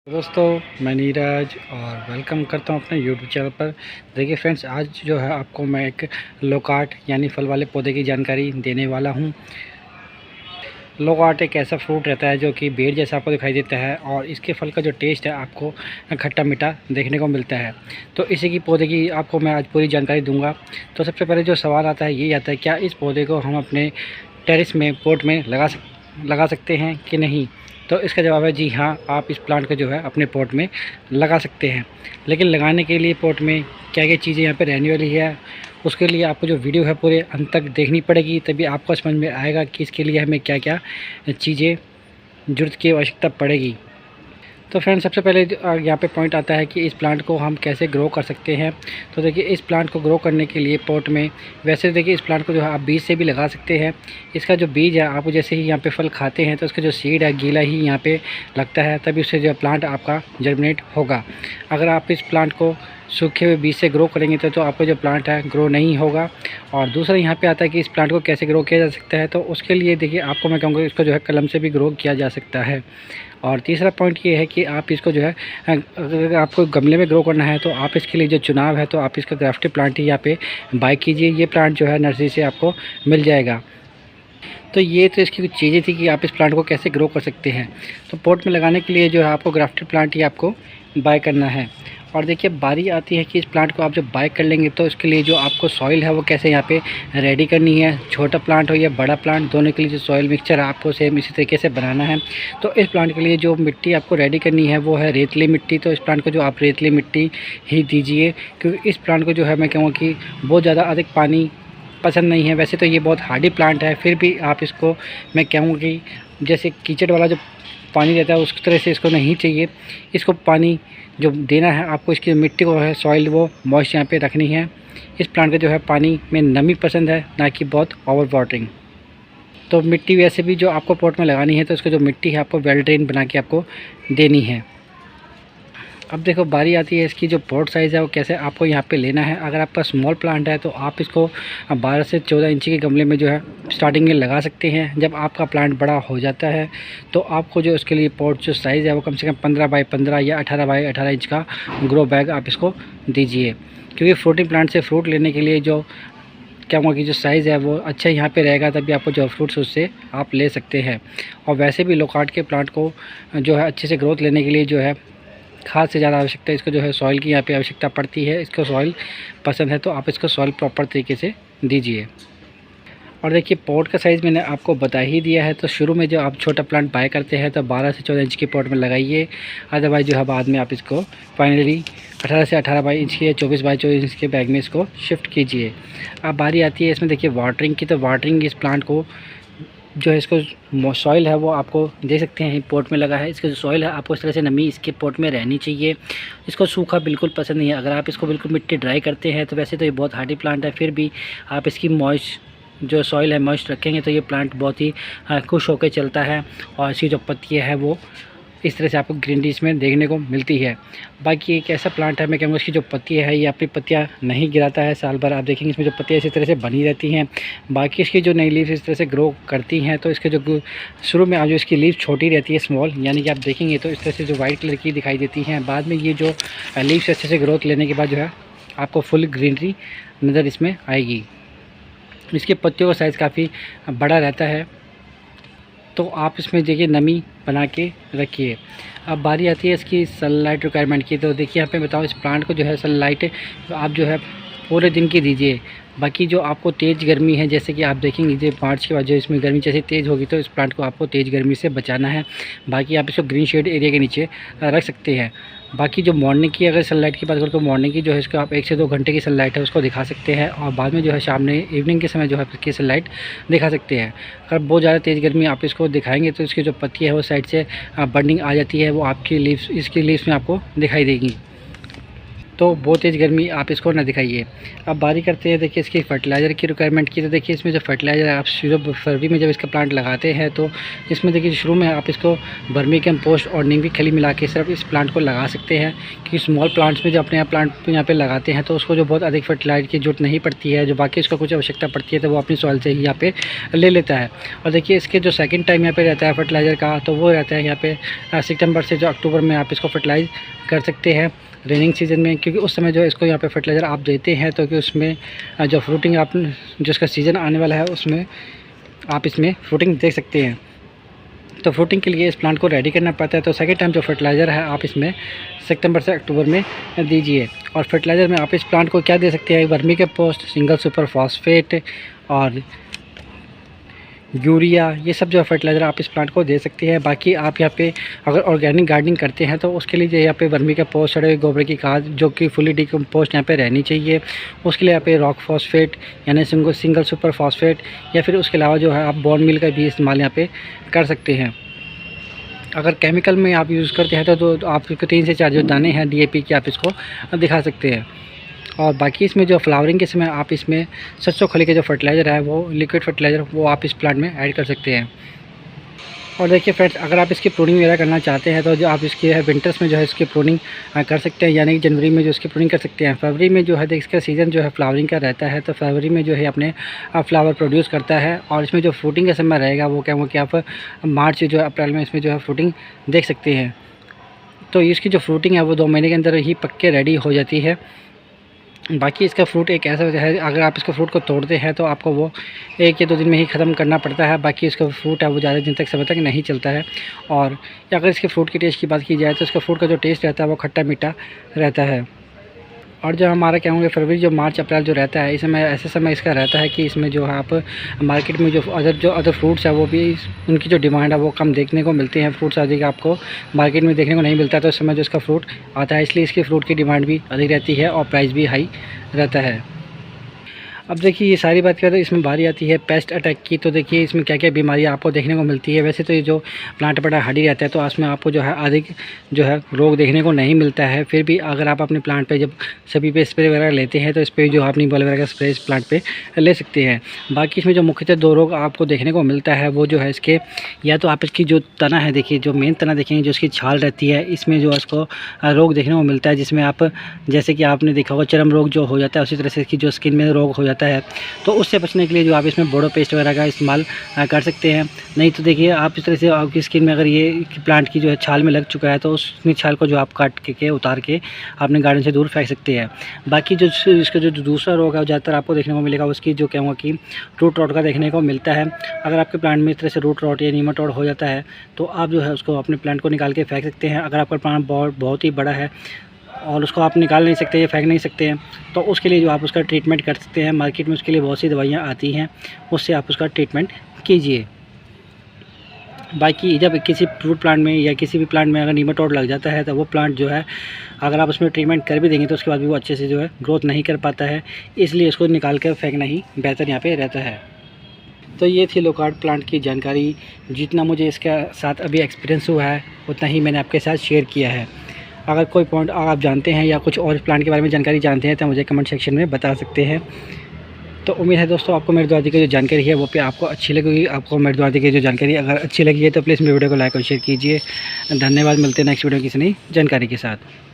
दोस्तों मैं नीरज और वेलकम करता हूं अपने यूट्यूब चैनल पर। देखिए फ्रेंड्स, आज जो है आपको मैं एक लोकार्ट यानी फल वाले पौधे की जानकारी देने वाला हूं। लोकार्ट एक ऐसा फ्रूट रहता है जो कि बेर जैसा आपको दिखाई देता है और इसके फल का जो टेस्ट है आपको खट्टा मीठा देखने को मिलता है। तो इसी की पौधे की आपको मैं आज पूरी जानकारी दूँगा। तो सबसे पहले जो सवाल आता है ये आता है, क्या इस पौधे को हम अपने टेरेस में पॉट में लगा सकते हैं कि नहीं। तो इसका जवाब है जी हाँ, आप इस प्लांट को जो है अपने पॉट में लगा सकते हैं। लेकिन लगाने के लिए पॉट में क्या क्या चीज़ें यहाँ पे रहने वाली है, उसके लिए आपको जो वीडियो है पूरे अंत तक देखनी पड़ेगी, तभी आपको समझ में आएगा कि इसके लिए हमें क्या क्या चीज़ें ज़रूरत की आवश्यकता पड़ेगी। तो फ्रेंड्स, सबसे पहले यहाँ पे पॉइंट आता है कि इस प्लांट को हम कैसे ग्रो कर सकते हैं। तो देखिए, इस प्लांट को ग्रो करने के लिए पॉट में, वैसे देखिए इस प्लांट को जो है आप बीज से भी लगा सकते हैं। इसका जो बीज है, आप जैसे ही यहाँ पे फल खाते हैं तो उसका जो सीड है गीला ही यहाँ पे लगता है, तभी उससे जो प्लांट आपका जर्मिनेट होगा। अगर आप इस प्लांट को सूखे हुए बीज से ग्रो करेंगे तो आपका जो प्लांट है ग्रो नहीं होगा। और दूसरा यहाँ पे आता है कि इस प्लांट को कैसे ग्रो किया जा सकता है। तो उसके लिए देखिए आपको मैं कहूँगा इसको जो है कलम से भी ग्रो किया जा सकता है। और तीसरा पॉइंट ये है कि आप इसको जो है, अगर आपको गमले में ग्रो करना है तो आप इसके लिए जो चुनाव है तो आप इसका ग्राफ्टेड प्लांट ही यहाँ पे बाय कीजिए। ये प्लांट जो है नर्सरी से आपको मिल जाएगा। तो ये तो इसकी कुछ चीज़ें थी कि आप इस प्लांट को कैसे ग्रो कर सकते हैं। तो पॉट में लगाने के लिए जो है आपको ग्राफ्टेड प्लांट ही आपको बाय करना है। और देखिए बारी आती है कि इस प्लांट को आप जब बाय कर लेंगे तो इसके लिए जो आपको सॉइल है वो कैसे यहाँ पे रेडी करनी है। छोटा प्लांट हो या बड़ा प्लांट, दोनों के लिए जो सॉइल मिक्सचर है आपको सेम इसी तरीके से बनाना है। तो इस प्लांट के लिए जो मिट्टी आपको रेडी करनी है वो है रेतली मिट्टी। तो इस प्लांट को जो आप रेतली मिट्टी ही दीजिए, क्योंकि इस प्लांट को जो है मैं कहूँगा कि बहुत ज़्यादा अधिक पानी पसंद नहीं है। वैसे तो ये बहुत हार्डी प्लांट है, फिर भी आप इसको मैं कहूँगा कि जैसे कीचड़ वाला जो पानी रहता है उस तरह से इसको नहीं चाहिए। इसको पानी जो देना है आपको, इसकी मिट्टी को है सॉइल वो मॉइस्ट यहाँ पे रखनी है। इस प्लांट को जो है पानी में नमी पसंद है, ना कि बहुत ओवर वाटरिंग। तो मिट्टी वैसे भी जो आपको पॉट में लगानी है तो इसको जो मिट्टी है आपको वेल ड्रेन बना के आपको देनी है। अब देखो बारी आती है इसकी जो पॉट साइज़ है वो कैसे आपको यहाँ पे लेना है। अगर आपका स्मॉल प्लांट है तो आप इसको 12 से 14 इंची के गमले में जो है स्टार्टिंग में लगा सकते हैं। जब आपका प्लांट बड़ा हो जाता है तो आपको जो उसके लिए पॉट जो साइज़ है वो कम से कम 15 बाई 15 या 18 बाई 18 इंच का ग्रो बैग आप इसको दीजिए, क्योंकि फ्रूटिंग प्लांट से फ्रूट लेने के लिए जो क्या हुआ कि जो साइज़ है वो अच्छा यहाँ पे रहेगा, तभी आपको जो फ्रूट्स उससे आप ले सकते हैं। और वैसे भी लोकार्ट के प्लांट को जो है अच्छे से ग्रोथ लेने के लिए जो है खाद से ज़्यादा आवश्यकता है, इसको जो है सॉइल की यहाँ पे आवश्यकता पड़ती है। इसको सॉइल पसंद है तो आप इसको सॉइल प्रॉपर तरीके से दीजिए। और देखिए पॉट का साइज़ मैंने आपको बता ही दिया है। तो शुरू में जो आप छोटा प्लांट बाय करते हैं तो 12 से 14 इंच के पॉट में लगाइए। अदरवाइज़ जो है बाद में आप इसको फाइनली 18 से 18 बाई इंच के या 24 बाई 24 इंच के बैग में इसको शिफ्ट कीजिए। अब बारी आती है इसमें देखिए वाटरिंग की। तो वाटरिंग इस प्लांट को जो है, इसको सॉइल है वो आपको दे सकते हैं पॉट में लगा है। इसका जो सॉइल है आपको इस तरह से नमी इसके पॉट में रहनी चाहिए। इसको सूखा बिल्कुल पसंद नहीं है। अगर आप इसको बिल्कुल मिट्टी ड्राई करते हैं तो वैसे तो ये बहुत हार्डी प्लांट है, फिर भी आप इसकी मॉइस्ट जो सॉइल है मॉइस्ट रखेंगे तो ये प्लांट बहुत ही खुश होकर चलता है। और इसकी जो पत्तियाँ है वो इस तरह से आपको ग्रीनरी इसमें देखने को मिलती है। बाकी एक ऐसा प्लांट है मैं कहूँगा इसकी जो पत्तियाँ है ये अपनी पत्तियाँ नहीं गिराता है साल भर। आप देखेंगे इसमें जो पत्तियाँ इसी तरह से बनी रहती हैं। बाकी इसकी जो नई लीव्स इस तरह से ग्रो करती हैं। तो इसके जो शुरू में जो इसकी लीव छोटी रहती है स्मॉल, यानी कि आप देखेंगे तो इस तरह से जो वाइट कलर की दिखाई देती हैं। बाद में ये जो लीव्स अच्छे से ग्रोथ लेने के बाद जो है आपको फुल ग्रीनरी नज़र इसमें आएगी। इसके पत्तियों का साइज़ काफ़ी बड़ा रहता है, तो आप इसमें देखिए नमी बना के रखिए। अब बारी आती है इसकी सनलाइट रिक्वायरमेंट की। तो देखिए यहाँ पे बताओ, इस प्लांट को जो है सनलाइट आप जो है पूरे दिन की दीजिए। बाकी जो आपको तेज़ गर्मी है, जैसे कि आप देखेंगे जो मार्च के बाद जो इसमें गर्मी जैसे तेज़ होगी तो इस प्लांट को आपको तेज़ गर्मी से बचाना है। बाकी आप इसको ग्रीन शेड एरिया के नीचे रख सकते हैं। बाकी जो मॉर्निंग की अगर सनलाइट की बात करें तो मॉर्निंग की जो है इसको आप 1 से 2 घंटे की सनलाइट है उसको दिखा सकते हैं। और बाद में जो है शाम में इवनिंग के समय जो है इसकी सनलाइट दिखा सकते हैं। अगर बहुत ज़्यादा तेज़ गर्मी आप इसको दिखाएंगे तो इसकी जो पत्ती है वो साइड से बर्निंग आ जाती है, वो आपकी लीव्स इसकी लीव्स में आपको दिखाई देगी। तो बहुत तेज़ गर्मी आप इसको ना दिखाइए। अब बारी करते हैं देखिए इसकी फर्टिलाइज़र की रिक्वायरमेंट की। तो देखिए इसमें जो फर्टिलाइज़र आप शुरू फरवरी में जब इसका प्लांट लगाते हैं तो इसमें देखिए शुरू में आप इसको वर्मी कंपोस्ट और नीम की खली मिला के सिर्फ इस प्लांट को लगा सकते हैं। कि स्मॉल प्लांट्स में जो अपने यहाँ प्लांट यहाँ पे लगाते हैं तो उसको जो बहुत अधिक फर्टिलाइज़र की जरूरत नहीं पड़ती है, जो बाकी उसका कुछ आवश्यकता पड़ती है तो वो अपनी सॉइल से ही यहाँ पे ले लेता है। और देखिए इसके जो सेकंड टाइम यहाँ पे रहता है फर्टिलाइज़र का, तो वो रहता है यहाँ पे सितंबर से जो अक्टूबर में आप इसको फर्टिलाइज़ कर सकते हैं रेनिंग सीजन में, क्योंकि उस समय जो इसको यहाँ पे फर्टिलाइज़र आप देते हैं तो कि उसमें जो फ्रूटिंग आप जो इसका सीज़न आने वाला है उसमें आप इसमें फ्रूटिंग देख सकते हैं। तो फ्रूटिंग के लिए इस प्लांट को रेडी करना पड़ता है। तो सेकेंड टाइम जो फर्टिलाइज़र है आप इसमें सितंबर से अक्टूबर में दीजिए। और फर्टिलाइज़र में आप इस प्लांट को क्या दे सकते हैं, vermi compost, single super phosphate और यूरिया, ये सब जो फर्टिलाइज़र आप इस प्लांट को दे सकते हैं। बाकी आप यहाँ पे अगर ऑर्गेनिक गार्डनिंग करते हैं तो उसके लिए जो यहाँ पे वर्मी कंपोस्ट, सड़े हुए गोबर की खाद जो कि फुली डिकम्पोस्ट यहाँ पे रहनी चाहिए। उसके लिए यहाँ पे रॉक फॉस्फेट यानी सिंगल सुपर फॉस्फेट या फिर उसके अलावा जो है आप बॉन मील का भी इस्तेमाल यहाँ पे कर सकते हैं। अगर केमिकल में आप यूज़ करते हैं तो आप इसको 3 से 4 जो दाने हैं DAP के आप इसको दिखा सकते हैं। और बाकी इसमें जो फ्लावरिंग के समय आप इसमें सरसों खली के जो फर्टिलाइज़र है वो लिक्विड फर्टिलाइज़र वो आप इस प्लांट में ऐड कर सकते हैं। और देखिए फ्रेंड्स, अगर आप इसकी प्रूनिंग वगैरह करना चाहते हैं तो जो आप इसकी है विंटर्स में जो है इसकी प्रूनिंग कर सकते हैं, यानी कि जनवरी में जो इसकी प्रूनिंग कर सकते हैं। फरवरी में जो है इसका सीज़न जो है फ्लावरिंग का रहता है, तो फरवरी में जो है अपने फ्लावर प्रोड्यूस करता है। और इसमें जो फ्रूटिंग का समय रहेगा वो क्या, वो कि आप मार्च जो है अप्रैल में इसमें जो है फ्रूटिंग देख सकते हैं। तो इसकी जो फ्रूटिंग है वो 2 महीने के अंदर ही पक के रेडी हो जाती है। बाकी इसका फ्रूट एक ऐसा है, अगर आप इसका फ्रूट को तोड़ते हैं तो आपको वो 1 या 2 दिन में ही ख़त्म करना पड़ता है। बाकी इसका फ्रूट है वो ज़्यादा दिन तक समय तक नहीं चलता है। और अगर इसके फ्रूट के टेस्ट की बात की जाए तो इसका फ्रूट का जो टेस्ट रहता है वो खट्टा मीठा रहता है। और जो हमारा क्या होंगे फरवरी जो मार्च अप्रैल जो रहता है, इस समय ऐसे समय इसका रहता है कि इसमें जो है आप मार्केट में जो अदर फ्रूट्स है वो भी उनकी जो डिमांड है वो कम देखने को मिलते हैं। फ्रूट्स अधिक आपको मार्केट में देखने को नहीं मिलता, तो इस समय जो इसका फ्रूट आता है इसलिए इसकी फ्रूट की डिमांड भी अधिक रहती है और प्राइस भी हाई रहता है। अब देखिए ये सारी बात करें तो इसमें बारी आती है पेस्ट अटैक की। तो देखिए इसमें क्या क्या बीमारियां आपको देखने को मिलती है। वैसे तो ये जो प्लांट बड़ा हार्डी रहता है तो उसमें आपको जो है अधिक जो है रोग देखने को नहीं मिलता है। फिर भी अगर आप अपने प्लांट पे जब सभी पे स्प्रे वगैरह लेते हैं तो इस पर जो आप नीम वगैरह का स्प्रे इस प्लांट पे ले सकते हैं। बाकी इसमें जो मुख्यतः 2 रोग आपको देखने को मिलता है वो जो है इसके, या तो आप इसकी जो तना है देखिए, जो मेन तना देखेंगे जो इसकी छाल रहती है, इसमें जो इसको रोग देखने को मिलता है, जिसमें आप जैसे कि आपने देखा होगा चर्म रोग जो हो जाता है उसी तरह से इसकी जो स्किन में रोग हो जाता है। तो उससे बचने के लिए जो आप इसमें बोरो पेस्ट वगैरह का इस्तेमाल कर सकते हैं। नहीं तो देखिए आप इस तरह से आपकी स्किन में अगर ये प्लांट की जो है छाल में लग चुका है तो उसमें छाल को जो आप काट के उतार के अपने गार्डन से दूर फेंक सकते हैं। बाकी जो इसका जो दूसरा रोग है ज़्यादातर आपको देखने को मिलेगा उसकी जो क्या हुआ कि रूट रॉट का देखने को मिलता है। अगर आपके प्लांट में इस तरह से रूट रॉट या नीमाटोड हो जाता है तो आप जो है उसको अपने प्लांट को निकाल के फेंक सकते हैं। अगर आपका प्लांट बहुत ही बड़ा है और उसको आप निकाल नहीं सकते या फेंक नहीं सकते हैं तो उसके लिए जो आप उसका ट्रीटमेंट कर सकते हैं। मार्केट में उसके लिए बहुत सी दवाइयाँ आती हैं, उससे आप उसका ट्रीटमेंट कीजिए। बाकी जब किसी फ्रूट प्लांट में या किसी भी प्लांट में अगर नीमाटोड लग जाता है तो वो प्लांट जो है अगर आप उसमें ट्रीटमेंट कर भी देंगे तो उसके बाद भी वो अच्छे से जो है ग्रोथ नहीं कर पाता है, इसलिए उसको निकाल कर फेंकना ही बेहतर यहाँ पे रहता है। तो ये थी लोकार्ड प्लांट की जानकारी। जितना मुझे इसके साथ अभी एक्सपीरियंस हुआ है उतना ही मैंने आपके साथ शेयर किया है। अगर कोई पॉइंट आप जानते हैं या कुछ और प्लांट के बारे में जानकारी जानते हैं तो मुझे कमेंट सेक्शन में बता सकते हैं। तो उम्मीद है दोस्तों आपको मेरे द्वारा दी गई जो जानकारी है वो पे आपको अच्छी लगेगी। आपको मेरे द्वारा दी गई जो जानकारी अगर अच्छी लगी है तो प्लीज़ मेरे वीडियो को लाइक और शेयर कीजिए। धन्यवाद। मिलते हैं नेक्स्ट वीडियो किसी नई जानकारी के साथ।